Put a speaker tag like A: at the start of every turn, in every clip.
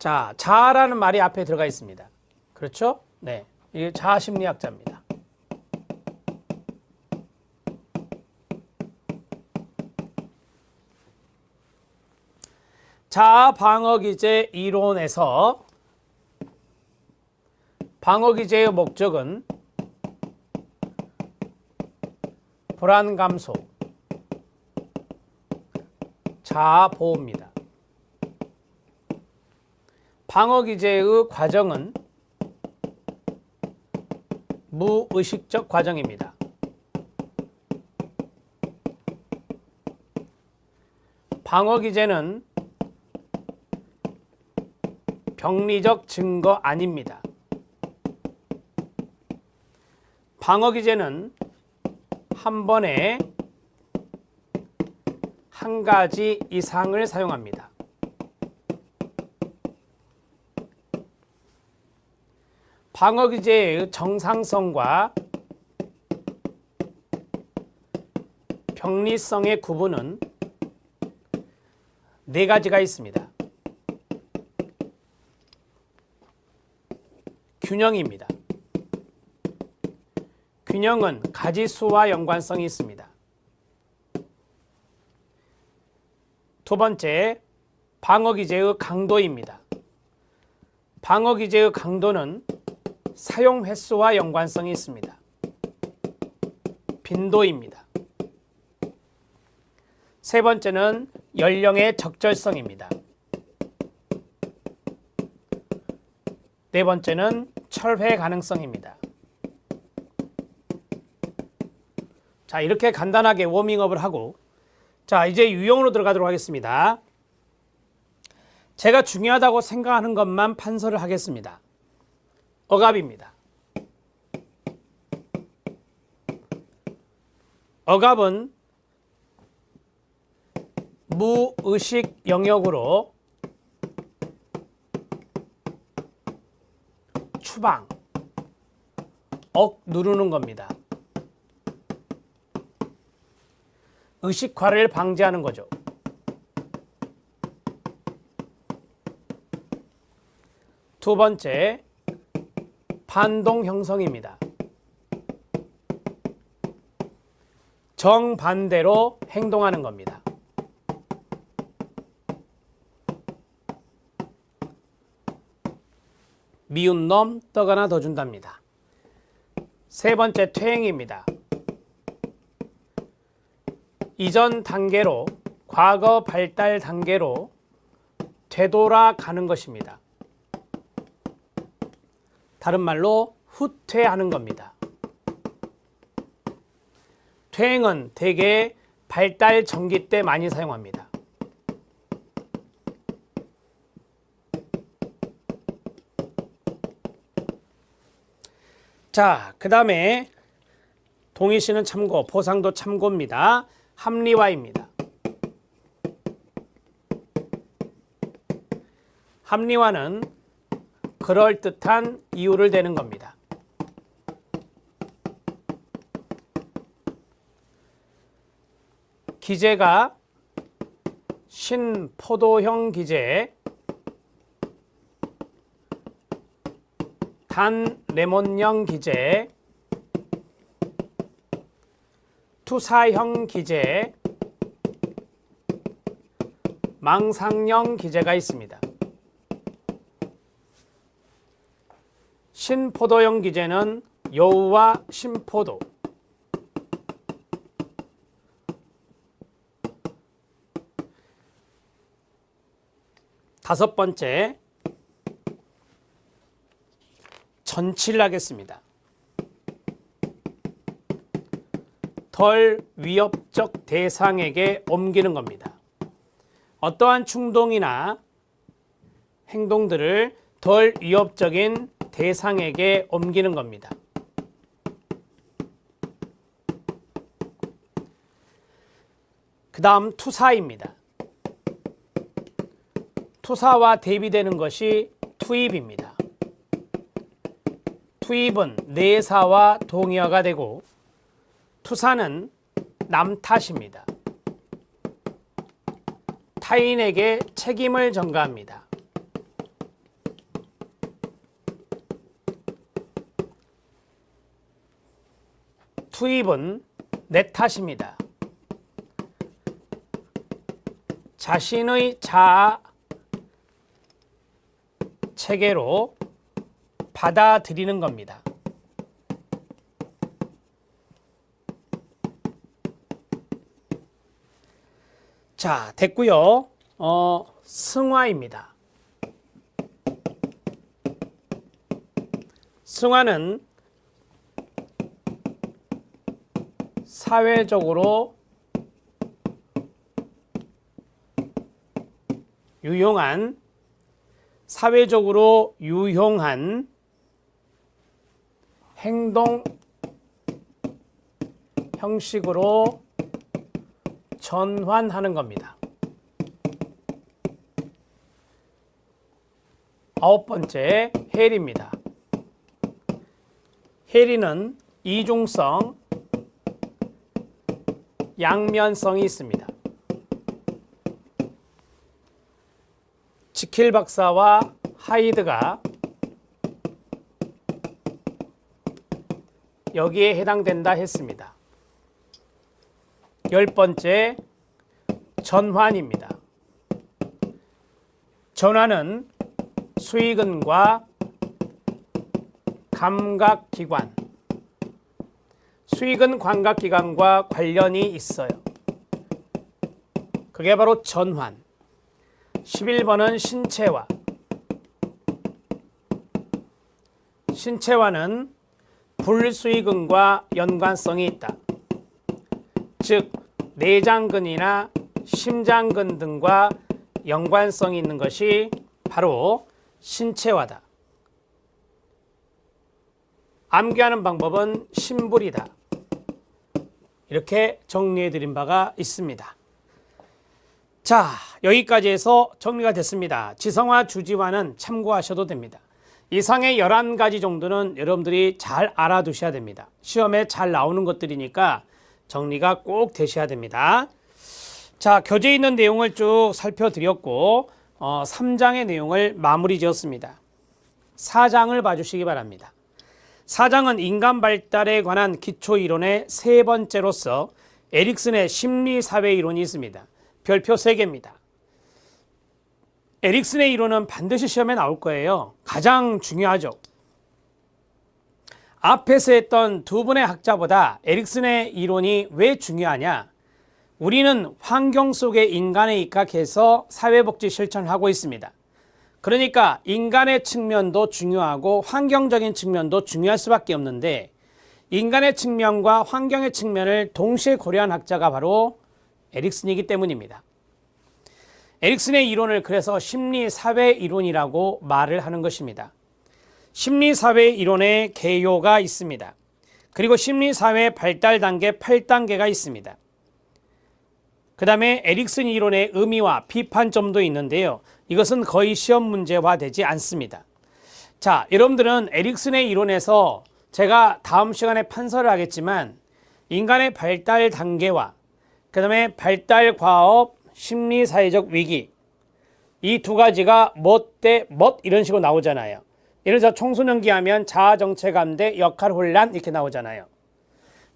A: 자, 자아라는 말이 앞에 들어가 있습니다. 그렇죠? 네. 이게 자아 심리학자입니다. 자아 방어 기제 이론에서 방어 기제의 목적은 불안 감소, 자아 보호입니다. 방어 기제의 과정은 무의식적 과정입니다. 방어 기제는 병리적 증거 아닙니다. 방어 기제는 한 번에 한 가지 이상을 사용합니다. 방어 기제의 정상성과 병리성의 구분은 네 가지가 있습니다. 균형입니다. 균형은 가지수와 연관성이 있습니다. 두 번째, 방어 기제의 강도입니다. 방어 기제의 강도는 사용 횟수와 연관성이 있습니다. 빈도입니다. 세 번째는 연령의 적절성입니다. 네 번째는 철회 가능성입니다. 자, 이렇게 간단하게 워밍업을 하고, 자, 이제 유형으로 들어가도록 하겠습니다. 제가 중요하다고 생각하는 것만 판서를 하겠습니다. 억압입니다. 억압은 무의식 영역으로 추방, 억 누르는 겁니다. 의식화를 방지하는 거죠. 두 번째, 반동 형성입니다. 정반대로 행동하는 겁니다. 미운 놈 떡 하나 더 준답니다. 세 번째, 퇴행입니다. 이전 단계로, 과거 발달 단계로 되돌아가는 것입니다. 다른 말로 후퇴하는 겁니다. 퇴행은 대개 발달 전기 때 많이 사용합니다. 자, 그 다음에 동의시는 참고, 보상도 참고입니다. 합리화입니다. 합리화는 그럴듯한 이유를 대는 겁니다. 기제가 신포도형 기제, 단레몬형 기제, 투사형 기제, 망상형 기제가 있습니다. 신포도형 기제는 여우와 신포도, 다섯 번째, 전치를 하겠습니다. 덜 위협적 대상에게 옮기는 겁니다. 어떠한 충동이나 행동들을 덜 위협적인 대상에게 옮기는 겁니다. 그 다음 투사입니다. 투사와 대비되는 것이 투입입니다. 투입은 내사와 동의어가 되고, 투사는 남 탓입니다. 타인에게 책임을 전가합니다. 투입은 내 탓입니다. 자신의 자아 체계로 받아들이는 겁니다. 자, 됐고요. 승화입니다. 승화는 사회적으로 유용한 행동 형식으로 전환하는 겁니다. 9번째, 해리입니다. 해리는 이중성, 양면성이 있습니다. 지킬 박사와 하이드가 여기에 해당된다 했습니다. 10번째, 전환입니다. 전환은 수의근과 감각기관, 수의근 감각기관과 관련이 있어요. 그게 바로 전환. 11번은 신체화. 신체화는 불수의근과 연관성이 있다. 즉 내장근이나 심장근 등과 연관성이 있는 것이 바로 신체화다. 암기하는 방법은 심불이다. 이렇게 정리해드린 바가 있습니다. 자, 여기까지 해서 정리가 됐습니다. 지성화, 주지화는 참고하셔도 됩니다. 이상의 11가지 정도는 여러분들이 잘 알아두셔야 됩니다. 시험에 잘 나오는 것들이니까 정리가 꼭 되셔야 됩니다. 자, 교재에 있는 내용을 쭉 살펴드렸고 3장의 내용을 마무리 지었습니다. 4장을 봐주시기 바랍니다. 4장은 인간 발달에 관한 기초이론의 세 번째로서 에릭슨의 심리사회 이론이 있습니다. 별표 3개입니다. 에릭슨의 이론은 반드시 시험에 나올 거예요. 가장 중요하죠. 앞에서 했던 두 분의 학자보다 에릭슨의 이론이 왜 중요하냐? 우리는 환경 속에 인간에 입각해서 사회복지 실천을 하고 있습니다. 그러니까 인간의 측면도 중요하고 환경적인 측면도 중요할 수밖에 없는데 인간의 측면과 환경의 측면을 동시에 고려한 학자가 바로 에릭슨이기 때문입니다. 에릭슨의 이론을 그래서 심리사회 이론이라고 말을 하는 것입니다. 심리사회 이론의 개요가 있습니다. 그리고 심리사회 발달 단계 8단계가 있습니다. 그 다음에 에릭슨 이론의 의미와 비판점도 있는데요. 이것은 거의 시험 문제화되지 않습니다. 자, 여러분들은 에릭슨의 이론에서 제가 다음 시간에 판서를 하겠지만 인간의 발달 단계와 그 다음에 발달 과업, 심리사회적 위기 이 두 가지가 뭐 이런 식으로 나오잖아요. 예를 들어서 청소년기 하면 자아정체감 대 역할 혼란 이렇게 나오잖아요.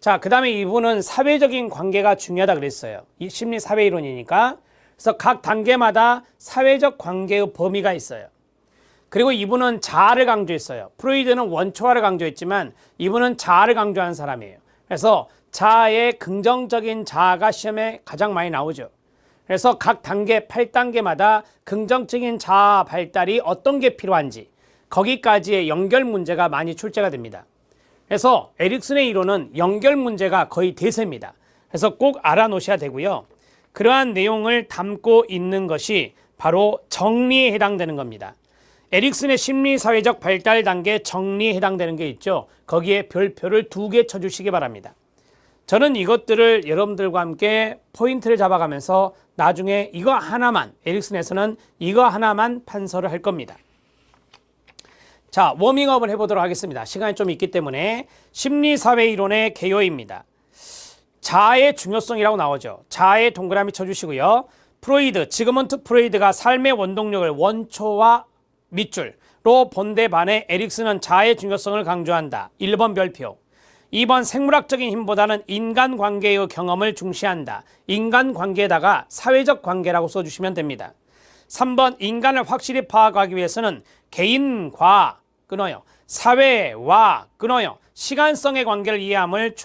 A: 자, 그 다음에 이분은 사회적인 관계가 중요하다 그랬어요. 이 심리사회 이론이니까. 그래서 각 단계마다 사회적 관계의 범위가 있어요. 그리고 이분은 자아를 강조했어요. 프로이드는 원초화를 강조했지만 이분은 자아를 강조한 사람이에요. 그래서 자아의 긍정적인 자아가 시험에 가장 많이 나오죠. 그래서 각 단계 8단계마다 긍정적인 자아 발달이 어떤 게 필요한지 거기까지의 연결 문제가 많이 출제가 됩니다. 그래서 에릭슨의 이론은 연결 문제가 거의 대세입니다. 그래서 꼭 알아놓으셔야 되고요. 그러한 내용을 담고 있는 것이 바로 정리에 해당되는 겁니다. 에릭슨의 심리사회적 발달 단계 정리에 해당되는 게 있죠. 거기에 별표를 2개 쳐주시기 바랍니다. 저는 이것들을 여러분들과 함께 포인트를 잡아가면서 나중에 이거 하나만, 에릭슨에서는 이거 하나만 판서를 할 겁니다. 자, 워밍업을 해보도록 하겠습니다. 시간이 좀 있기 때문에 심리사회 이론의 개요입니다. 자아의 중요성이라고 나오죠. 자아의 동그라미 쳐주시고요. 프로이드, 지그먼트 프로이드가 삶의 원동력을 원초와 밑줄로 본데 반해 에릭슨은 자아의 중요성을 강조한다. 1번 별표. 2번 생물학적인 힘보다는 인간관계의 경험을 중시한다. 인간관계에다가 사회적 관계라고 써주시면 됩니다. 3번 인간을 확실히 파악하기 위해서는 개인과 끊어요. 사회와 끊어요. 시간성의 관계를 이해함을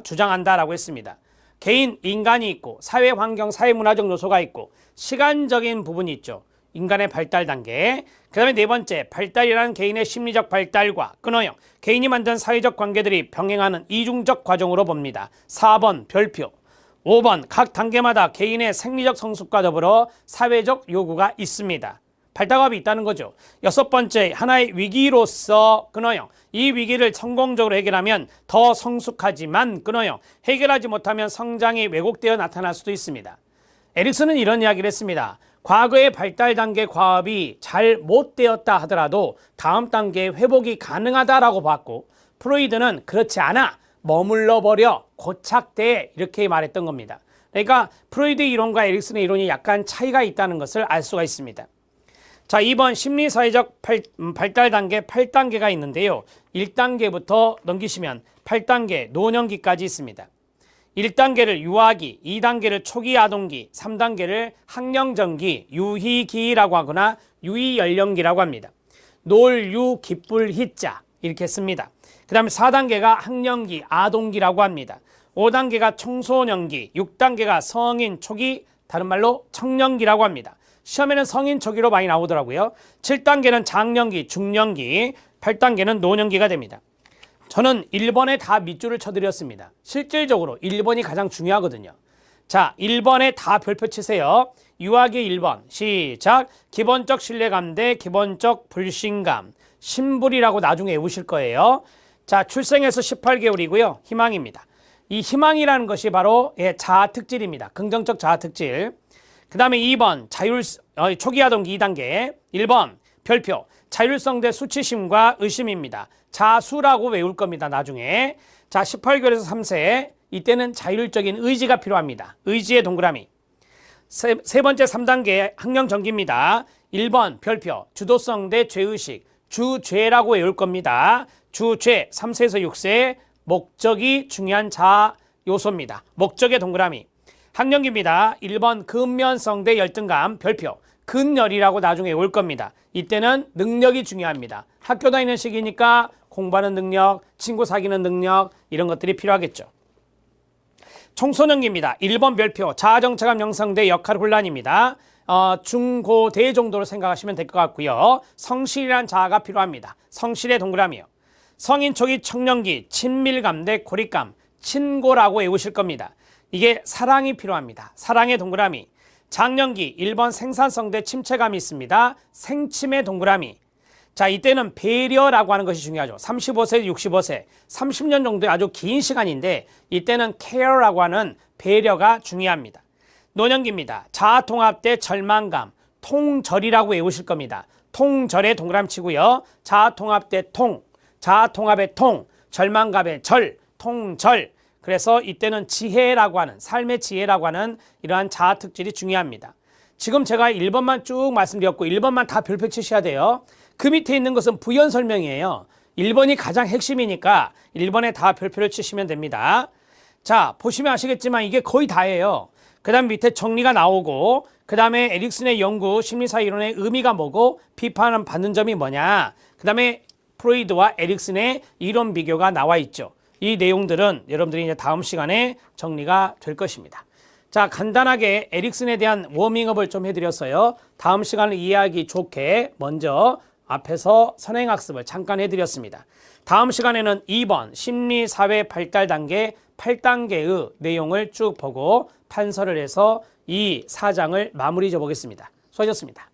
A: 주장한다라고 했습니다. 개인, 인간이 있고 사회 환경, 사회문화적 요소가 있고 시간적인 부분이 있죠. 인간의 발달 단계. 그 다음에 네 번째, 발달이라는 개인의 심리적 발달과 끊어요. 개인이 만든 사회적 관계들이 병행하는 이중적 과정으로 봅니다. 4번 별표. 5번 각 단계마다 개인의 생리적 성숙과 더불어 사회적 요구가 있습니다. 발달갑이 있다는 거죠. 6번째, 하나의 위기로서 끊어요. 이 위기를 성공적으로 해결하면 더 성숙하지만 끊어요. 해결하지 못하면 성장이 왜곡되어 나타날 수도 있습니다. 에릭슨은 이런 이야기를 했습니다. 과거의 발달 단계 과업이 잘 못 되었다 하더라도 다음 단계에 회복이 가능하다라고 봤고, 프로이드는 그렇지 않아, 머물러 버려, 고착돼, 이렇게 말했던 겁니다. 그러니까 프로이드 이론과 에릭슨의 이론이 약간 차이가 있다는 것을 알 수가 있습니다. 자, 2번 심리사회적 발달 단계 8단계가 있는데요. 1단계부터 넘기시면 8단계 노년기까지 있습니다. 1단계를 유아기, 2단계를 초기 아동기, 3단계를 학령전기, 유희기라고 하거나 유희연령기라고 합니다. 놀, 유, 기쁠, 희자 이렇게 씁니다. 그 다음에 4단계가 학령기, 아동기라고 합니다. 5단계가 청소년기, 6단계가 성인 초기, 다른 말로 청년기라고 합니다. 시험에는 성인 초기로 많이 나오더라고요. 7단계는 장년기, 중년기, 8단계는 노년기가 됩니다. 저는 1번에 다 밑줄을 쳐드렸습니다. 실질적으로 1번이 가장 중요하거든요. 자, 1번에 다 별표 치세요. 유아기 1번 시작. 기본적 신뢰감 대 기본적 불신감. 신불이라고 나중에 외우실 거예요. 자, 출생에서 18개월이고요. 희망입니다. 이 희망이라는 것이 바로 자아특질입니다. 긍정적 자아특질. 그 다음에 2번 초기아동기 2단계. 1번 별표 자율성 대 수치심과 의심입니다. 자수라고 외울 겁니다. 나중에. 자, 18개월에서 3세 이때는 자율적인 의지가 필요합니다. 의지의 동그라미. 세 번째 3단계 학령전기입니다. 1번 별표 주도성 대 죄의식. 주죄라고 외울 겁니다. 주죄 3세에서 6세 목적이 중요한 자아 요소입니다. 목적의 동그라미. 학령기입니다. 1번 근면성 대 열등감 별표 근열이라고 나중에 올 겁니다. 이때는 능력이 중요합니다. 학교 다니는 시기니까 공부하는 능력, 친구 사귀는 능력 이런 것들이 필요하겠죠. 청소년기입니다. 1번 별표 자아정체감 형성대 역할 혼란입니다. 중고대 정도로 생각하시면 될 것 같고요. 성실이란 자아가 필요합니다. 성실의 동그라미요. 성인 초기 청년기 친밀감 대 고립감 친고라고 외우실 겁니다. 이게 사랑이 필요합니다. 사랑의 동그라미. 장년기 1번 생산성 대 침체감이 있습니다. 생침의 동그라미. 자, 이때는 배려라고 하는 것이 중요하죠. 35세, 65세, 30년 정도의 아주 긴 시간인데 이때는 care라고 하는 배려가 중요합니다. 노년기입니다. 자아통합 대 절망감, 통절이라고 외우실 겁니다. 통절의 동그라미 치고요. 자아통합 대 통, 자아통합의 통, 절망감의 절, 통절. 그래서 이때는 지혜라고 하는, 삶의 지혜라고 하는 이러한 자아 특질이 중요합니다. 지금 제가 1번만 쭉 말씀드렸고 1번만 다 별표 치셔야 돼요. 그 밑에 있는 것은 부연 설명이에요. 1번이 가장 핵심이니까 1번에 다 별표를 치시면 됩니다. 자, 보시면 아시겠지만 이게 거의 다예요. 그 다음 밑에 정리가 나오고 그 다음에 에릭슨의 연구 심리사 이론의 의미가 뭐고 비판을 받는 점이 뭐냐. 그 다음에 프로이드와 에릭슨의 이론 비교가 나와 있죠. 이 내용들은 여러분들이 이제 다음 시간에 정리가 될 것입니다. 자, 간단하게 에릭슨에 대한 워밍업을 좀 해드렸어요. 다음 시간을 이해하기 좋게 먼저 앞에서 선행학습을 잠깐 해드렸습니다. 다음 시간에는 2번 심리사회 발달 단계 8단계의 내용을 쭉 보고 판서를 해서 이 4장을 마무리 줘 보겠습니다. 수고하셨습니다.